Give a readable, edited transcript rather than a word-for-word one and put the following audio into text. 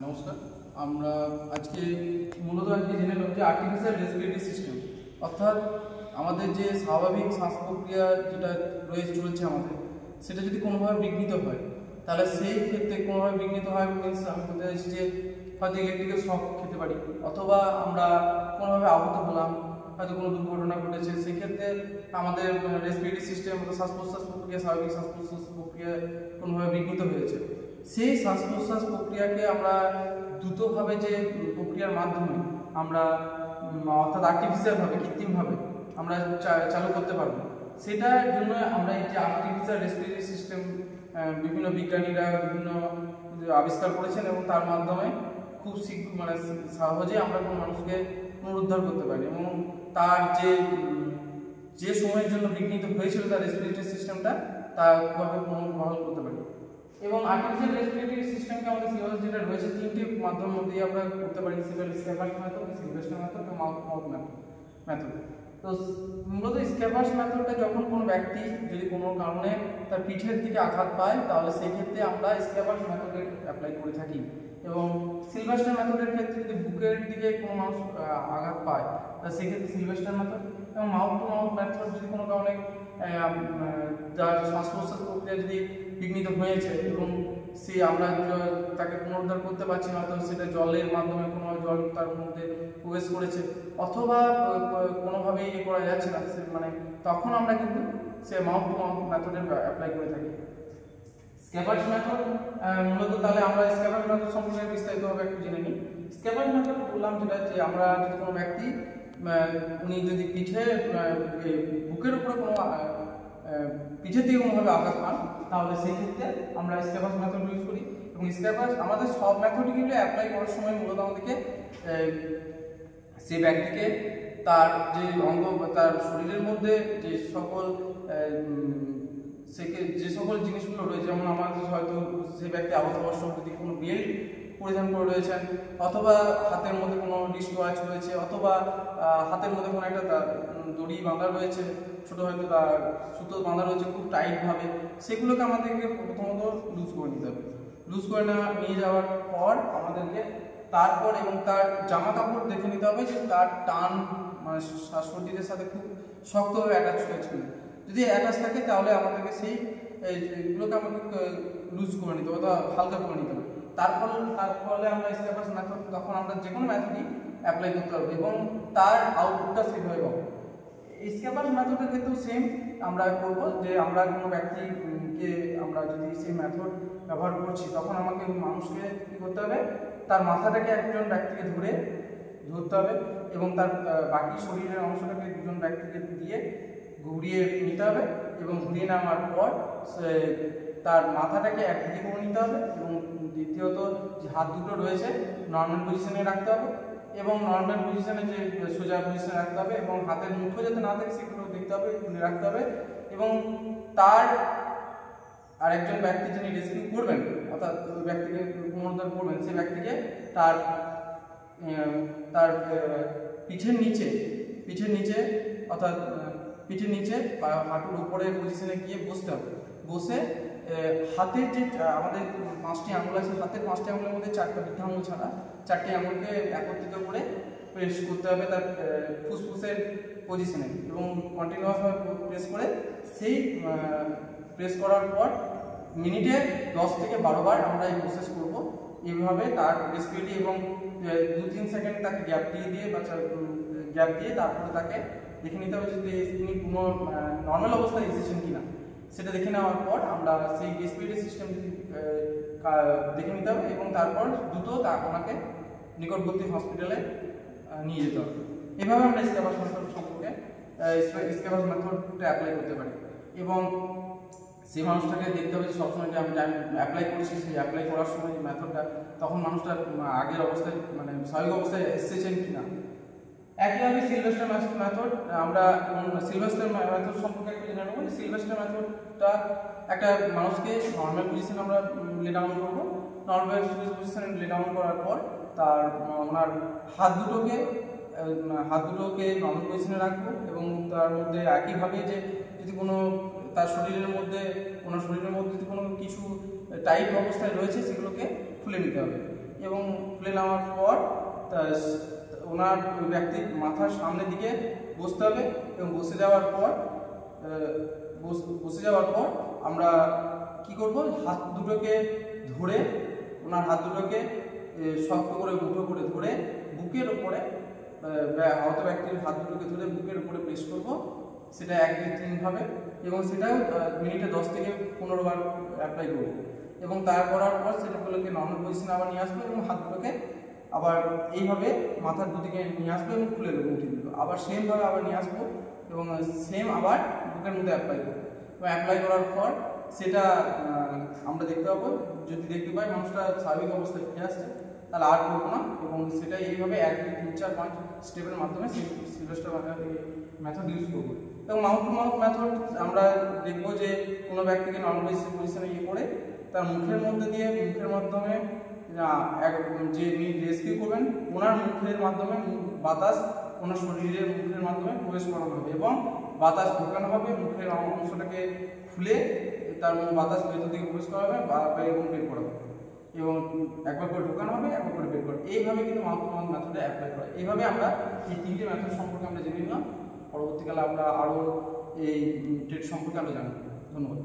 নমস্কার। আমরা আজকে মূলত জেনে নেব যে আর্টিফিশিয়াল রেসপিরেটরি সিস্টেম, অর্থাৎ আমাদের যে স্বাভাবিক শ্বাস প্রক্রিয়া যেটা চলছে আমাদের, সেটা যদি কোনোভাবে বিঘ্নিত হয়, তাহলে সেই ক্ষেত্রে কোনোভাবে বিঘ্নিত হয় মিনস আমি বলতে চাইছি যে হয়তো ইলেকট্রিক্যাল শক খেতে পারি, অথবা আমরা কোনোভাবে আহত হলাম, হয়তো কোনো দুর্ঘটনা ঘটেছে, সেক্ষেত্রে আমাদের রেসপিরেটরি সিস্টেম অর্থাৎ শ্বাস প্রশ্বাস প্রক্রিয়া, স্বাভাবিক শ্বাস প্রশ্বাস প্রক্রিয়া কোনোভাবে বিঘ্নিত হয়েছে। সেই শ্বাস প্রশ্বাস প্রক্রিয়াকে আমরা দ্রুতভাবে যে প্রক্রিয়ার মাধ্যমে আমরা অর্থাৎ আর্টিফিশিয়ালভাবে কৃত্রিমভাবে আমরা চালু করতে পারবো, সেটার জন্য আমরা এই যে আর্টিফিশিয়াল রেসপিরেটরি সিস্টেম বিভিন্ন বিজ্ঞানীরা বিভিন্ন আবিষ্কার করেছেন, এবং তার মাধ্যমে খুব সহজে আমরা কোনো মানুষকে পুনরুদ্ধার করতে পারি, এবং তার যে সময়ের জন্য বিঘ্নিত হয়েছিল তার রেসপিরেটরি সিস্টেমটা তা খুবভাবে পুনর্বহাল করতে পারি। এবং আর্টিফিশিয়াল রেসপিরেটরি সিস্টেমকে আমাদের সিলেবাস যেটা রয়েছে তিনটি মাধ্যমের মধ্যে আমরা করতে পারি, সেটা স্ক্যাপার্স মেথড, সিলভেস্টার মেথড এবং মাউথ মেথড। তো মূলত স্ক্যাপার্স মেথডটা যখন কোনো ব্যক্তি যদি কোনো কারণে তার পিঠের দিকে আঘাত পায়, তাহলে সেই ক্ষেত্রে আমরা স্ক্যাপার্স মেথডে অ্যাপ্লাই করে থাকি। এবং সিলভেস্টার মেথডের ক্ষেত্রে যদি বুকের দিকে কোনো মানুষ আঘাত পায়, তাহলে সেক্ষেত্রে সিলভেস্টার মেথড। এবং মাউথ টু মাউথ মেথড যদি কোনো কারণে যার শ্বাস প্রশ্বাস প্রক্রিয়া যদি বিঘ্নিত হয়েছে এবং আমরা তাকে পুনরুদ্ধার করতে পারছি না, তো সেটা জলের মাধ্যমে কোনো জল তার মধ্যে প্রবেশ করেছে, অথবা কোনোভাবেই করা যাচ্ছে না, তখন আমরা কিন্তু সে মাউথ টু মাউথ মেথডের অ্যাপ্লাই করে থাকি। স্ক্যাপার্স মেথড মূলত তাহলে আমরা স্ক্যাপার্স মেথড সম্পর্কে বিস্তারিতভাবে একটু জেনে নিই। স্ক্যাপার্স মেথড বললাম যেটা, যে আমরা যদি কোনো ব্যক্তি উনি যদি বুকের উপরে কোনো পিঠের দিকে কোনোভাবে আঘাত পান, তাহলে সেই ক্ষেত্রে আমরা স্ক্যাপার্স মেথড ইউজ করি। এবং স্ক্যাপার্স আমাদের সব মেথডগুলো অ্যাপ্লাই করার সময় মূলত আমাদেরকে সেই ব্যক্তিকে তার যে অঙ্গ, তার শরীরের মধ্যে যে সকল জিনিসগুলো রয়েছে, যেমন আমাদের হয়তো সেই ব্যক্তি আহত হওয়ার সময় যদি কোনো বেল্ট পরিধান করে রয়েছেন, অথবা হাতের মধ্যে কোনো রিস্ট ওয়াচ রয়েছে, অথবা হাতের মধ্যে কোনো একটা দড়ি বাঁধা রয়েছে, ছোট হয়তো সুতো বাঁধা রয়েছে খুব টাইটভাবে, সেগুলোকে আমাদেরকে প্রথমত লুজ করে নিতে হবে। লুজ করে নিয়ে যাওয়ার পর আমাদেরকে তারপর এবং তার জামা কাপড় দেখে নিতে হবে যে তার টান শরীরের সাথে খুব শক্তভাবে অ্যাটাচ হয়েছে। যদি অ্যাটাচ থাকে তাহলে আমাদেরকে এইগুলোকে আমাকে লুজ করে নিতে হবে বা হালকা করে নিতে হবে। তার ফলে আমরা স্ক্যাপার্স মেথড, তখন আমরা যে কোনো মেথডই অ্যাপ্লাই করতে পারবো এবং তার আউটপুটটা সেভাবে পাবো। স্ক্যাপার্স মেথডের ক্ষেত্রেও সেম আমরা করবো, যে আমরা কোনো ব্যক্তিকে আমরা যদি সেই মেথড ব্যবহার করছি, তখন আমাকে মানুষকে কী করতে হবে, তার মাথাটাকে একজন ব্যক্তিকে ধরতে হবে এবং তার বাকি শরীরের অংশটাকে দুজন ব্যক্তিকে দিয়ে ঘুরিয়ে নিতে হবে, এবং ঘুরিয়ে নেওয়ার পর তার মাথাটাকে একদিকে করে নিতে হবে, এবং দ্বিতীয়ত যে হাত দুটো রয়েছে নর্মাল পজিশনে রাখতে হবে, এবং নর্মাল পজিশনে যে সোজা পজিশনে রাখতে হবে, এবং হাতের মুঠো যাতে না থাকে সেগুলো দেখতে হবে, রাখতে হবে। এবং তার আরেকজন ব্যক্তি যিনি রেস্কিউ করবেন, অর্থাৎ ওই ব্যক্তিকে পুনরুদ্ধার করবেন, সেই ব্যক্তিকে তার পিঠের নিচে অর্থাৎ পিঠের নিচে বা হাঁটুর উপরে পজিশনে গিয়ে বসতে হবে। বসে হাতের যে আমাদের 5টি আঙুল আছে, হাতের 5টি আঙুলের মধ্যে 4টা বৃদ্ধ আঙুল ছাড়া 4টি আঙুলকে একত্রিত করে প্রেস করতে হবে তার ফুসফুসের পজিশনে, এবং কন্টিনিউয়াসভাবে প্রেস করে সেই প্রেস করার পর মিনিটে 10 থেকে 12 বার আমরা এই প্রসেস করব। এইভাবে তার রেসপিরেটরি এবং 2-3 সেকেন্ড তাকে গ্যাপ দিয়ে তারপরে তাকে দেখে নিতে হবে যে তিনি কোনো নর্মাল অবস্থায় এসেছেন কিনা, সেটা দেখে নেওয়ার পর আমরা সেই রেসপিরেটরি সিস্টেম দেখে নিতে হবে, এবং তারপর দ্রুত ওনাকে নিকটবর্তী হসপিটালে নিয়ে যেতে হবে। এভাবে আমরা স্ক্যাপার্স মেথড সম্পর্কে স্ক্যাপার্স মেথডটা অ্যাপ্লাই করতে পারি। এবং সেই মানুষটাকে দেখতে হবে যে সবসময় যে আমি অ্যাপ্লাই করছি, সেই অ্যাপ্লাই করার সময় যে মেথডটা, তখন মানুষটা আগের অবস্থায় স্বাভাবিক অবস্থায় এসেছেন কিনা। একইভাবে সিলভেস্টার মেথড, আমরা সিলভেস্টার মেথড সম্পর্কে একটু জেনে নেব। সিলভেস্টার মেথডটা একটা মানুষকে নর্মাল পজিশনে আমরা লে ডাউন করবো। নর্মাল পজিশনে লে ডাউন করার পর ওনার হাত দুটোকে নর্মাল পজিশনে রাখবো, এবং তার মধ্যে একইভাবে যে যদি তার শরীরের মধ্যে যদি কোনো কিছু টাইট অবস্থায় রয়েছে সেগুলোকে খুলে নিতে হবে। এবং খুলে নেওয়ার পর ওনার ব্যক্তির মাথার সামনের দিকে বসতে হবে এবং বসে যাওয়ার পর আমরা কি করব, হাত দুটোকে ধরে ওনার হাত দুটোকে শক্ত করে মুঠো করে ধরে বুকের উপরে আহত ব্যক্তির হাত দুটোকে ধরে বুকের উপরে প্রেস করব। সেটা 1 2 3 ভাবে এবং সেটাও মিনিটে 10 থেকে 15 বার অ্যাপ্লাই করব এবং তার করার পর সেটাগুলোকে নর্মাল পজিশনে আবার নিয়ে আসবো এবং হাত দুটোকে আবার এইভাবে মাথার দুদিকে নিয়ে আসবো এবং খুলে দেবো, উঠিয়ে দেবো। আবার সেমভাবে আবার নিয়ে আসবো এবং সেম আবার বুকের মধ্যে অ্যাপ্লাই করবো এবং অ্যাপ্লাই করার পর সেটা আমরা দেখতে পাবো। যদি দেখতে পাই মানুষটা স্বাভাবিক অবস্থায় ফিরে আসছে তাহলে আর করবো না এবং সেটা এইভাবে 1 2 3 4 5 স্টেপের মাধ্যমে সিলভাস্টার মেথড ইউজ করবো। এবং মাউথ টু মাউথ মেথড আমরা দেখবো যে কোনো ব্যক্তিকে নর্মাল পজিশনে করে তার মুখের মাধ্যমে যে রেস্কিউ করবেন ওনার মুখের মাধ্যমে বাতাস ওনার শরীরের মুখের মাধ্যমে প্রবেশ করানো হবে এবং বাতাস ঢোকানো হবে, মুখের অংশটাকে খুলে তার বাতাস ভেতর দিকে প্রবেশ করা হবে এবং বের করা হবে এবং একবার করে ঢোকানো হবে, একবার করে বের করা। এইভাবে কিন্তু মাউথ টু মাউথ মেথডে অ্যাপ্লাই করা। এইভাবে আমরা এই 3টে মেথড সম্পর্কে আমরা জেনে নিলাম। পরবর্তীকালে আমরা আরও এই ট্রেড সম্পর্কে আমরা জানব। ধন্যবাদ।